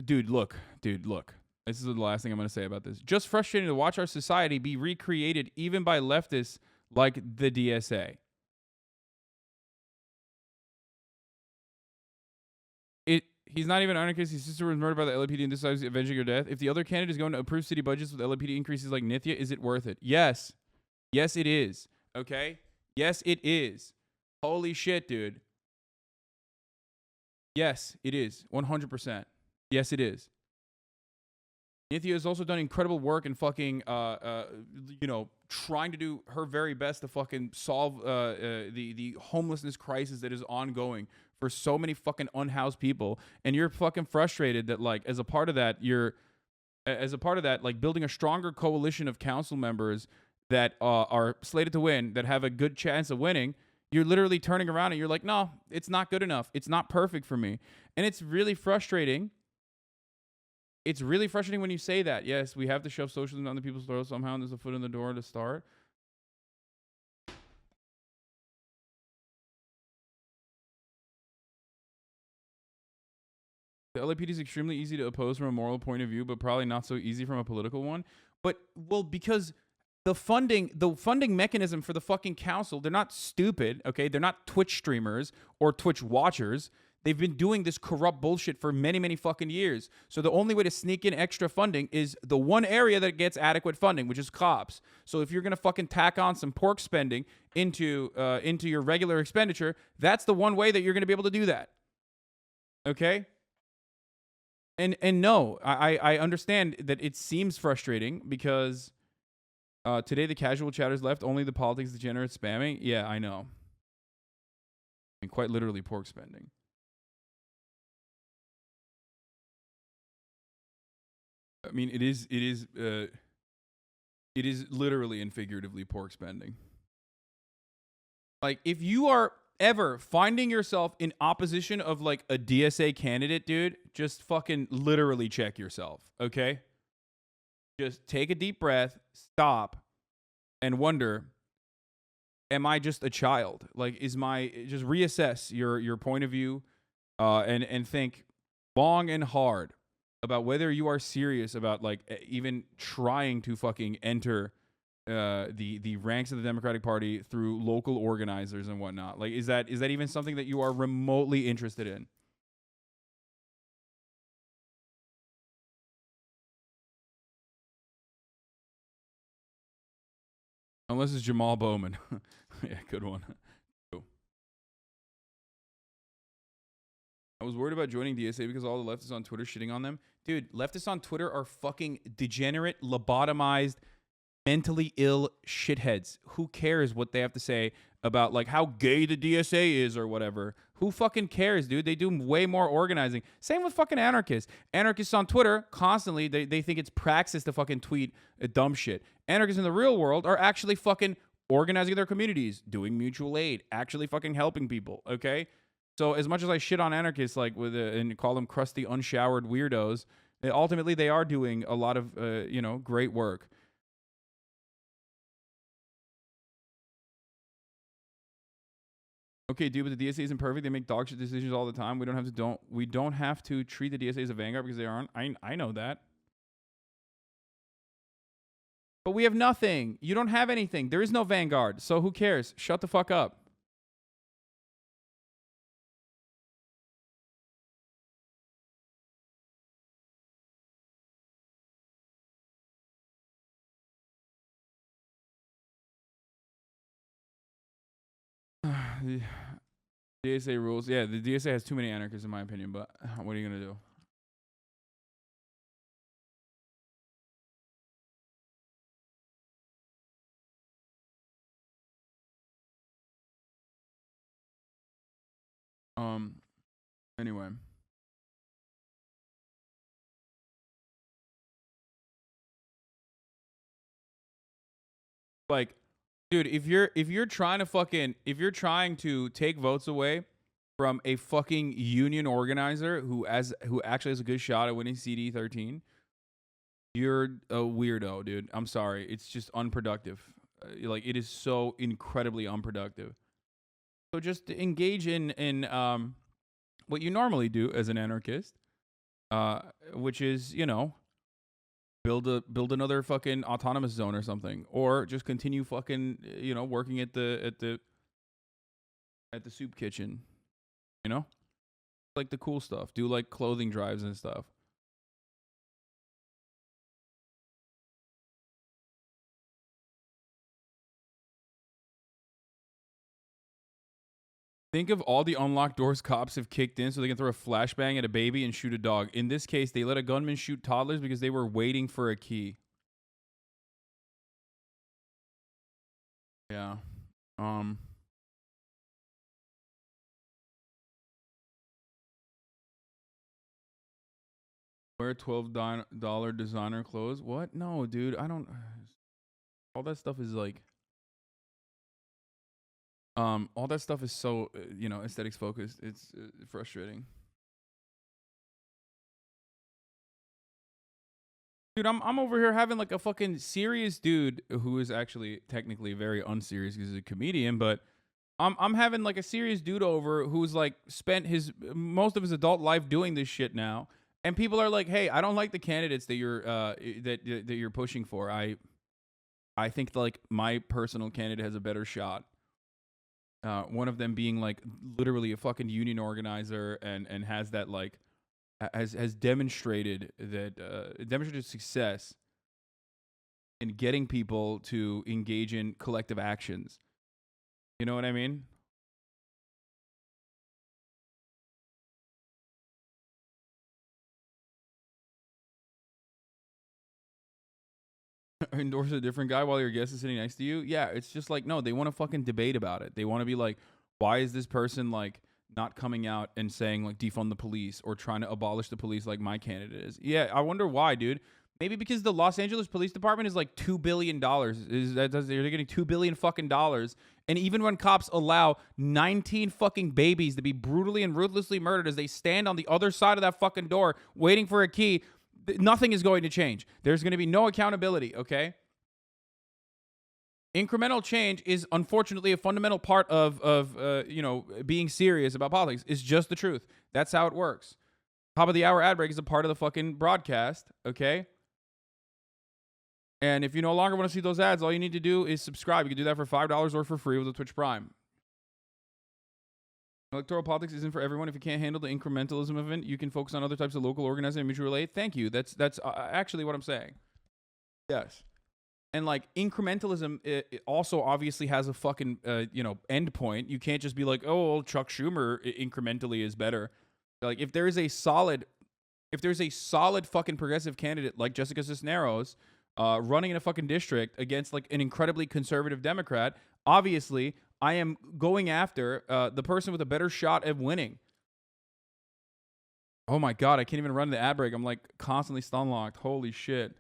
dude, look. This is the last thing I'm going to say about this. Just frustrating to watch our society be recreated even by leftists like the DSA. He's not even an anarchist. His sister was murdered by the LAPD and decides avenging her death. If the other candidate is going to approve city budgets with LAPD increases like Nithya, is it worth it? Yes. Yes, it is. Okay? Yes, it is. Holy shit, dude. Yes, it is. 100%. Yes, it is. Nithya has also done incredible work in fucking, trying to do her very best to fucking solve the homelessness crisis that is ongoing for so many fucking unhoused people. And you're fucking frustrated that, like, as a part of that, like, building a stronger coalition of council members that are slated to win, that have a good chance of winning. You're literally turning around and you're like, no, it's not good enough. It's not perfect for me. And it's really frustrating. It's really frustrating when you say that. Yes, we have to shove socialism down the people's throats somehow, and there's a foot in the door to start. The LAPD is extremely easy to oppose from a moral point of view, but probably not so easy from a political one. But, well, because the funding mechanism for the fucking council, they're not stupid, okay? They're not Twitch streamers or Twitch watchers. They've been doing this corrupt bullshit for many, many fucking years. So the only way to sneak in extra funding is the one area that gets adequate funding, which is cops. So if you're going to fucking tack on some pork spending into your regular expenditure, that's the one way that you're going to be able to do that. Okay? And no, I understand that it seems frustrating because today the casual chatters left, only the politics degenerate spamming. Yeah, I know. I mean, quite literally pork spending. I mean, it is literally and figuratively pork spending. Like, if you are ever finding yourself in opposition of, like, a DSA candidate, dude, just fucking literally check yourself, okay? Just take a deep breath, stop, and wonder, am I just a child? Like, just reassess your point of view, and think long and hard about whether you are serious about, like, even trying to fucking enter the ranks of the Democratic Party through local organizers and whatnot. Like, is that even something that you are remotely interested in? Unless it's Jamal Bowman. Yeah, good one. I was worried about joining DSA because all the leftists on Twitter shitting on them. Dude, leftists on Twitter are fucking degenerate, lobotomized, mentally ill shitheads. Who cares what they have to say about, like, how gay the DSA is or whatever? Who fucking cares, dude? They do way more organizing. Same with fucking anarchists. Anarchists on Twitter, constantly, they think it's praxis to fucking tweet dumb shit. Anarchists in the real world are actually fucking organizing their communities, doing mutual aid, actually fucking helping people, okay? So as much as I shit on anarchists, like, and call them crusty, unshowered weirdos, ultimately they are doing a lot of, great work. Okay, dude, but the DSA isn't perfect. They make dog shit decisions all the time. We don't have to treat the DSA as a vanguard because they aren't. I know that. But we have nothing. You don't have anything. There is no vanguard. So who cares? Shut the fuck up. The DSA rules. Yeah, the DSA has too many anarchists, in my opinion, but what are you going to do? Anyway. Like, dude, if you're trying to take votes away from a fucking union organizer who actually has a good shot at winning CD13, you're a weirdo, dude. I'm sorry. It's just unproductive. Like, it is so incredibly unproductive. So just engage in what you normally do as an anarchist, which is, you know, build another fucking autonomous zone or something, or just continue fucking, you know, working at the soup kitchen, you know, like the cool stuff. Do like clothing drives and stuff. Think of all the unlocked doors cops have kicked in so they can throw a flashbang at a baby and shoot a dog. In this case, they let a gunman shoot toddlers because they were waiting for a key. Yeah. Um. Wear $12 designer clothes. What? No, dude. I don't. All that stuff is like. All that stuff is so you know, aesthetics focused. It's frustrating. Dude, I'm over here having like a fucking serious dude who is actually technically very unserious because he's a comedian, but I'm having like a serious dude over who's like spent his most of his adult life doing this shit now, and people are like, "Hey, I don't like the candidates that you're pushing for. I think like my personal candidate has a better shot." One of them being like literally a fucking union organizer and has that like has demonstrated that demonstrated success in getting people to engage in collective actions. You know what I mean? Endorse a different guy while your guest is sitting next to you. Yeah, it's just like no, they want to fucking debate about it. They want to be like, why is this person like not coming out and saying like defund the police or trying to abolish the police like my candidate is? Yeah, I wonder why, dude. Maybe because the Los Angeles Police Department is like $2 billion. They're getting $2 billion fucking dollars, and even when cops allow 19 fucking babies to be brutally and ruthlessly murdered as they stand on the other side of that fucking door waiting for a key, nothing is going to change. There's going to be no accountability, okay? Incremental change is unfortunately a fundamental part of you know, being serious about politics. It's just the truth. That's how it works. Top of the hour ad break is a part of the fucking broadcast, okay? And if you no longer want to see those ads, all you need to do is subscribe. You can do that for $5 or for free with a Twitch Prime. Electoral politics isn't for everyone. If you can't handle the incrementalism of it, you can focus on other types of local organizing and mutual aid. Thank you. That's actually what I'm saying. Yes. And like incrementalism, it also obviously has a fucking you know, end point. You can't just be like, oh, well, Chuck Schumer incrementally is better. Like if there's a solid fucking progressive candidate like Jessica Cisneros running in a fucking district against like an incredibly conservative Democrat, obviously I am going after the person with a better shot at winning. Oh my god, I can't even run the ad break. I'm like constantly stun locked. Holy shit.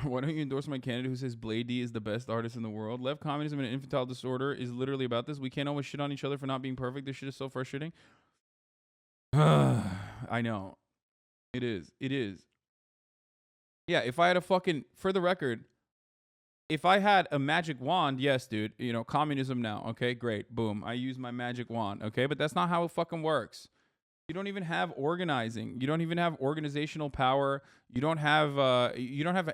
Why don't you endorse my candidate who says Blade D is the best artist in the world? Left communism and infantile disorder is literally about this. We can't always shit on each other for not being perfect. This shit is so frustrating. I know. It is. It is. Yeah, if I had a fucking, for the record, if I had a magic wand, yes, dude, you know, communism now. Okay, great. Boom. I use my magic wand. Okay, but that's not how it fucking works. You don't even have organizing. You don't even have organizational power. You don't have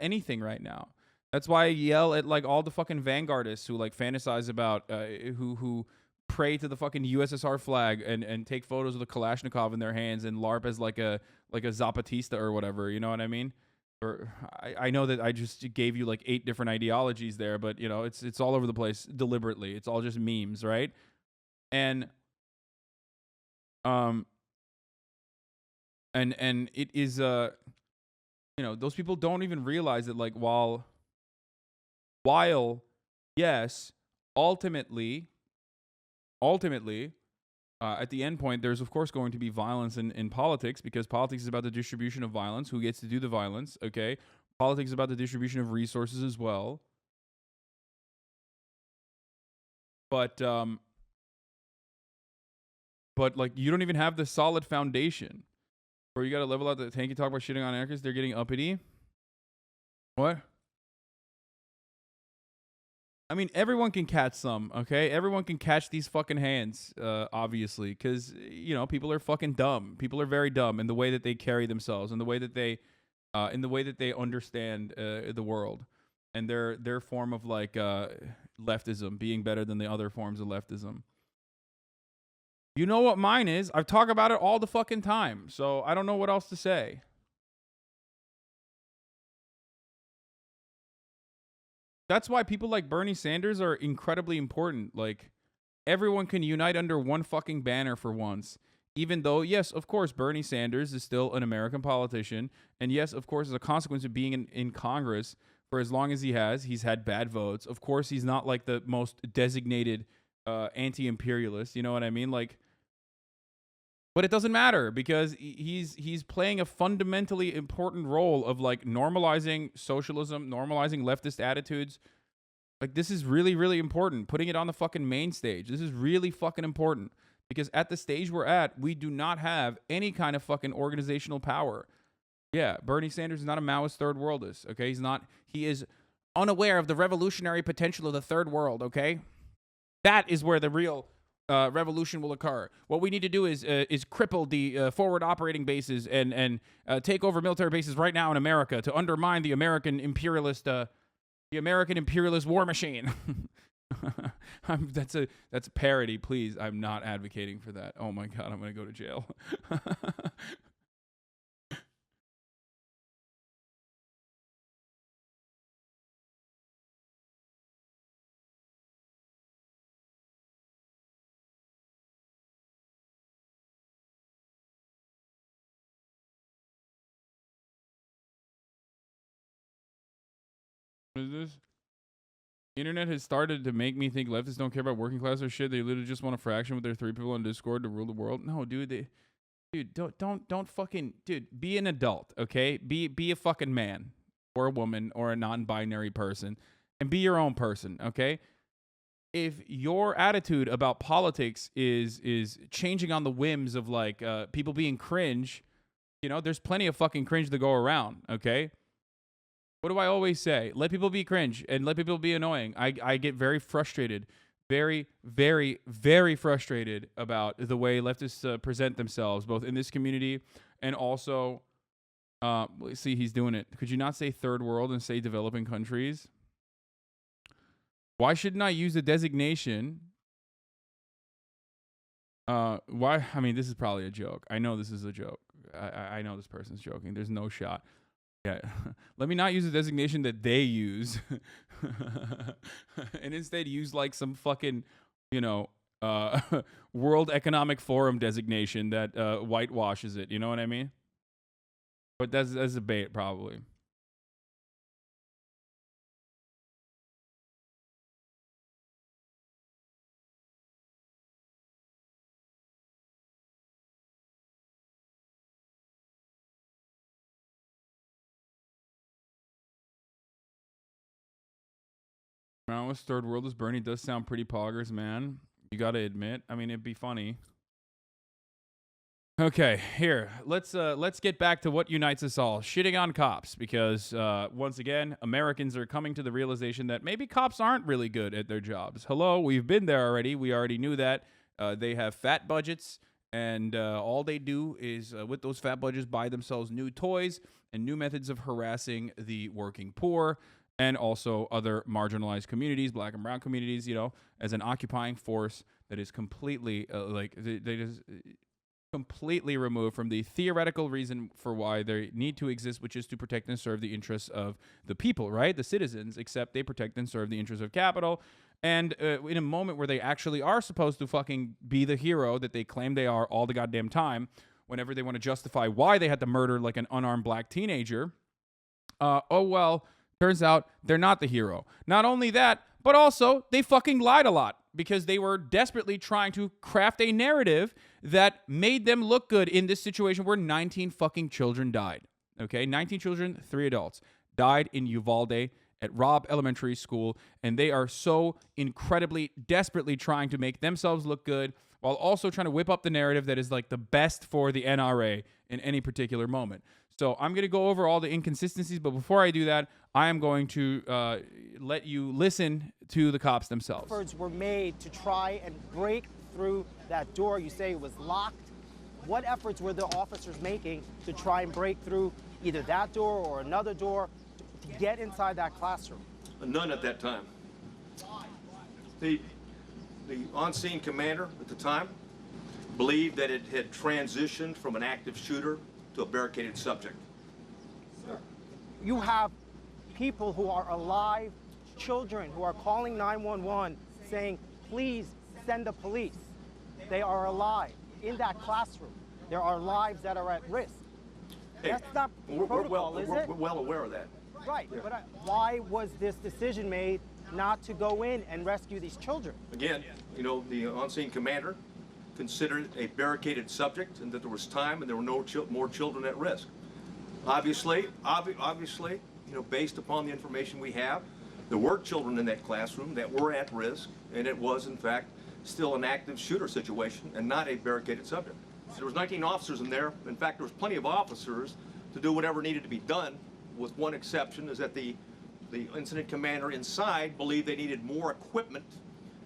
anything right now. That's why I yell at like all the fucking vanguardists who like fantasize about who pray to the fucking USSR flag and take photos with a Kalashnikov in their hands and LARP as like a Zapatista or whatever. You know what I mean? Or I know that I just gave you like 8 different ideologies there, but you know it's all over the place deliberately. It's all just memes, right? And um and it is you know, those people don't even realize that like while yes, ultimately at the end point there's of course going to be violence in politics because politics is about the distribution of violence, who gets to do the violence, okay? Politics is about the distribution of resources as well. But like you don't even have the solid foundation. Or you got to level out the tanky talk about shitting on anarchists. They're getting uppity. What? I mean, everyone can catch some, okay? Everyone can catch these fucking hands, obviously, because people are fucking dumb. People are very dumb in the way that they carry themselves, in the way that they understand the world, and their form of like leftism being better than the other forms of leftism. You know what mine is? I talk about it all the fucking time, so I don't know what else to say. That's why people like Bernie Sanders are incredibly important. Like, everyone can unite under one fucking banner for once. Even though, yes, of course, Bernie Sanders is still an American politician. And yes, of course, as a consequence of being in Congress for as long as he's had bad votes. Of course, he's not like the most designated anti-imperialist. You know what I mean? Like, but it doesn't matter because he's playing a fundamentally important role of like normalizing socialism, normalizing leftist attitudes. Like, this is really, really important. Putting it on the fucking main stage. This is really fucking important because at the stage we're at, we do not have any kind of fucking organizational power. Yeah, Bernie Sanders is not a Maoist third worldist. Okay, he's not. He is unaware of the revolutionary potential of the third world. Okay, that is where the real revolution will occur. What we need to do is cripple the forward operating bases and take over military bases right now in America to undermine the American imperialist war machine. That's a parody. Please, I'm not advocating for that. Oh my god, I'm gonna go to jail. What is this? Internet has started to make me think leftists don't care about working class or shit. They literally just want a fraction with their 3 people on Discord to rule the world. No, dude, don't fucking, dude, be an adult, okay? Be a fucking man or a woman or a non-binary person and be your own person, okay? If your attitude about politics is changing on the whims of like people being cringe, there's plenty of fucking cringe to go around, okay? What do I always say? Let people be cringe and let people be annoying. I get very frustrated, very, very, very frustrated about the way leftists present themselves, both in this community and also, let's see, he's doing it. Could you not say third world and say developing countries? Why shouldn't I use the designation? Why? I mean, this is probably a joke. I know this is a joke. I know this person's joking. There's no shot. Yeah, let me not use the designation that they use and instead use like some fucking, World Economic Forum designation that whitewashes it. You know what I mean? But that's a bait, probably. Maoist third world is Bernie does sound pretty poggers, man. You gotta admit. I mean, it'd be funny. Okay, here let's get back to what unites us all: shitting on cops. Because once again, Americans are coming to the realization that maybe cops aren't really good at their jobs. Hello, we've been there already. We already knew that. They have fat budgets, and all they do is with those fat budgets buy themselves new toys and new methods of harassing the working poor and also other marginalized communities, black and brown communities, as an occupying force that is completely they just completely removed from the theoretical reason for why they need to exist, which is to protect and serve the interests of the people, right? The citizens, except they protect and serve the interests of capital. And in a moment where they actually are supposed to fucking be the hero that they claim they are all the goddamn time, whenever they want to justify why they had to murder like an unarmed black teenager, turns out they're not the hero. Not only that, but also they fucking lied a lot because they were desperately trying to craft a narrative that made them look good in this situation where 19 fucking children died. Okay, 19 children, 3 adults died in Uvalde at Robb Elementary School, and they are so incredibly, desperately trying to make themselves look good while also trying to whip up the narrative that is like the best for the NRA in any particular moment. So I'm going to go over all the inconsistencies, but before I do that, I am going to let you listen to the cops themselves. Efforts were made to try and break through that door. You say it was locked. What efforts were the officers making to try and break through either that door or another door to get inside that classroom? None at that time. The on-scene commander at the time believed that it had transitioned from an active shooter to a barricaded subject. You have people who are alive, children who are calling 911 saying, please send the police. They are alive in that classroom. There are lives that are at risk. Hey, That's not protocol, is it? We're well aware of that. Right, Yeah. but why was this decision made not to go in and rescue these children? Again, you know, the on-scene commander considered it a barricaded subject and that there was time and there were no more children at risk. Obviously, you know, based upon the information we have, there were children in that classroom that were at risk, and it was, in fact, still an active shooter situation and not a barricaded subject. There was 19 officers in there. In fact, there was plenty of officers to do whatever needed to be done, with one exception, is that the incident commander inside believed they needed more equipment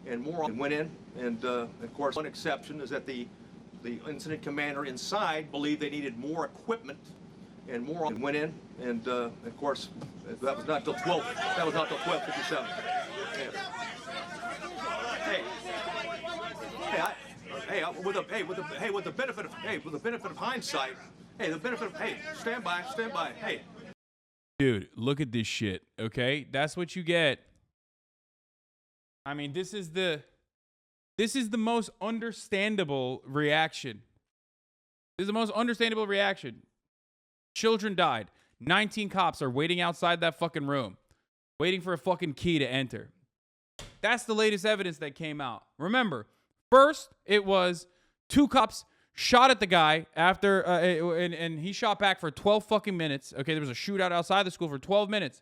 and more, and went in, and of course, one exception is that the incident commander inside believed they needed more equipment and more, and went in, and of course, that was not till 12. That was not till 12:57. With the benefit of hindsight, stand by. Hey. Dude, look at this shit, okay? That's what you get. I mean, this is the most understandable reaction. This is the most understandable reaction. Children died. 19 cops are waiting outside that fucking room, waiting for a fucking key to enter. That's the latest evidence that came out. Remember, first it was 2 cops shot at the guy after, and he shot back for 12 fucking minutes. Okay, there was a shootout outside the school for 12 minutes.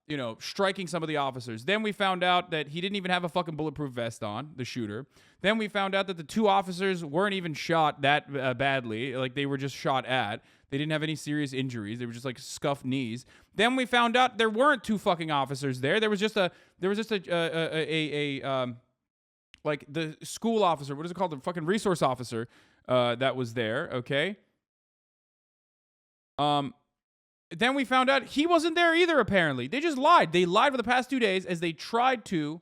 You know, striking some of the officers. Then we found out that he didn't even have a fucking bulletproof vest on, the shooter. Then we found out that the 2 officers weren't even shot that badly. Like, they were just shot at. They didn't have any serious injuries. They were just like scuffed knees. Then we found out there weren't 2 fucking officers there. There was just like the school officer. What is it called? The fucking resource officer that was there. Okay. Then we found out he wasn't there either, apparently. They just lied. They lied for the past 2 days as they tried to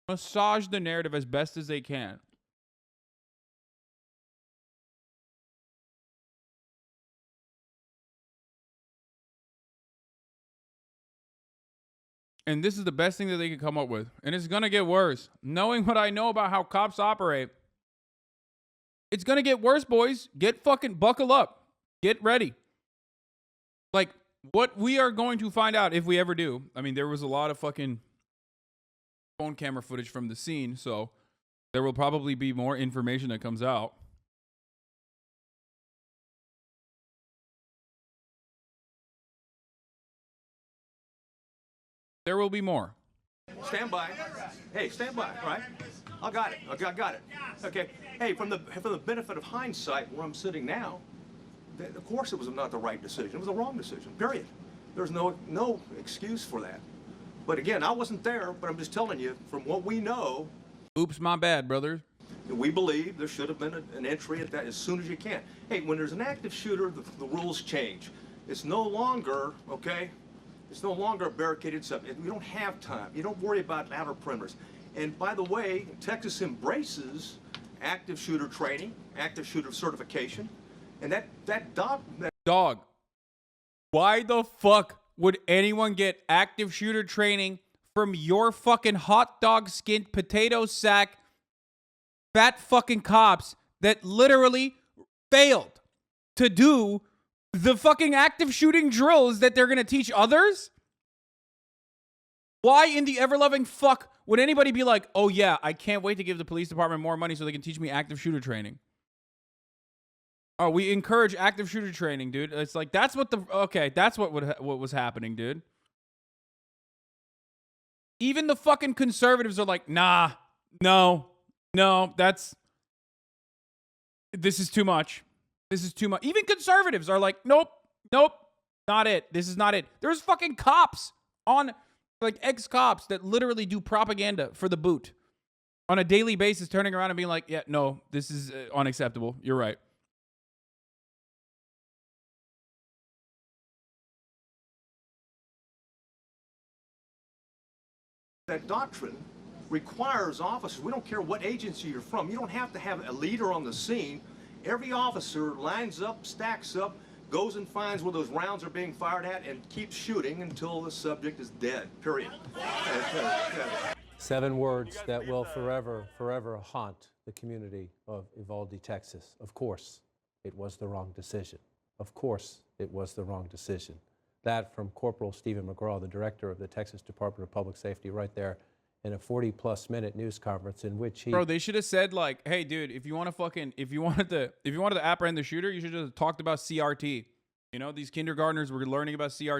massage the narrative as best as they can. And this is the best thing that they could come up with. And it's going to get worse. Knowing what I know about how cops operate, it's going to get worse, boys. Buckle up. Get ready. Like, what we are going to find out, if we ever do, I mean, there was a lot of fucking phone camera footage from the scene, so there will probably be more information that comes out. There will be more. Stand by. Hey, stand by, all right? I got it. Okay. Hey, from the benefit of hindsight, where I'm sitting now, of course it was not the right decision. It was the wrong decision, period. There's no excuse for that. But again, I wasn't there, but I'm just telling you, from what we know. Oops, my bad, brother. We believe there should have been an entry at that as soon as you can. Hey, when there's an active shooter, the rules change. It's no longer, okay? It's no longer a barricaded subject. We don't have time. You don't worry about outer perimeters. And by the way, Texas embraces active shooter training, active shooter certification, and that dog. Why the fuck would anyone get active shooter training from your fucking hot dog skinned potato sack fat fucking cops that literally failed to do the fucking active shooting drills that they're going to teach others? Why in the ever-loving fuck would anybody be like, oh yeah, I can't wait to give the police department more money so they can teach me active shooter training? Oh, we encourage active shooter training, dude. It's like, that's what what was happening, dude. Even the fucking conservatives are like, nah, no, this is too much. This is too much. Even conservatives are like, nope, not it. This is not it. There's fucking cops on, like, ex-cops that literally do propaganda for the boot on a daily basis, turning around and being like, yeah, no, this is unacceptable. You're right. That doctrine requires officers, we don't care what agency you're from, you don't have to have a leader on the scene. Every officer lines up, stacks up, goes and finds where those rounds are being fired at and keeps shooting until the subject is dead, period. 7 words that will forever haunt the community of Uvalde, Texas. Of course, it was the wrong decision. Of course, it was the wrong decision. That from Corporal Stephen McGraw, the director of the Texas Department of Public Safety, right there in a 40-plus minute news conference in which he... Bro, they should have said, like, hey, dude, if you wanted to apprehend the shooter, you should have talked about CRT. You know, these kindergartners were learning about CRT.